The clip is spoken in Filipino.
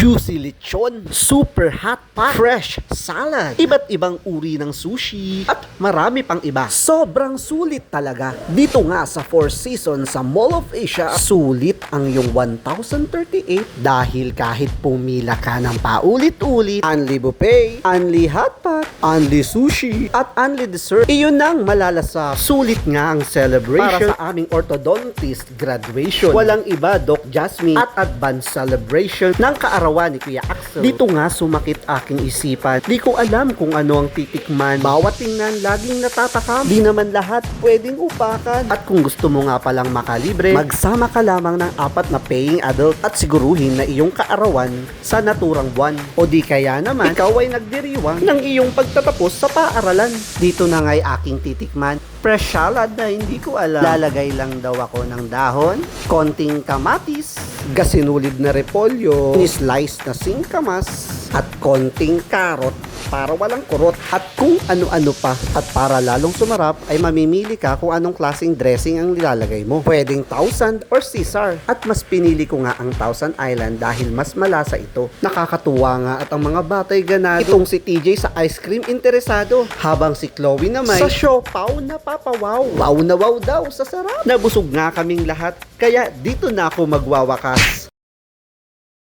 juicy lechon, super hot pot, fresh salad, iba't ibang uri ng sushi, at marami pang iba. Sobrang sulit talaga. Dito nga sa Four Seasons sa Mall of Asia, sulit ang yung 1,038 dahil kahit pumila ka ng paulit-ulit, unli buffet, unli hot pot, unli sushi, at unli dessert, iyon ang malalasap. Sulit nga ang celebration para sa aming orthodontist graduation. Walang iba, Doc Jasmine, at advanced celebration ng kaarawan ni Kuya Axel. Dito nga sumakit aking isipan. Di ko alam kung ano ang titikman. Bawat tingnan, laging natatakam. Di naman lahat pwedeng upakan. At kung gusto mo nga palang makalibre, magsama ka lamang ng 4 na paying adult at siguruhin na iyong kaarawan sa naturang buwan. O di kaya naman, ikaw ay nagdiriwang ng iyong pagtatapos sa paaralan. Dito na nga'y aking titikman. Fresh salad na hindi ko alam. Lalagay lang daw ako ng dahon, konting kamatis, gasinulid na repolyo, ni-slice na singkamas, at konting karot para walang kurot, at kung ano-ano pa. At para lalong sumarap ay mamimili ka kung anong klaseng dressing ang nilalagay mo. Pwedeng Thousand or Caesar. At mas pinili ko nga ang Thousand Island dahil mas malasa ito. Nakakatuwa nga at ang mga batay ganado. Itong si TJ sa ice cream interesado, habang si Chloe naman sa siopaw na papawaw. Wow na wow daw sa sarap. Nabusog nga kaming lahat, kaya dito na ako magwawakas.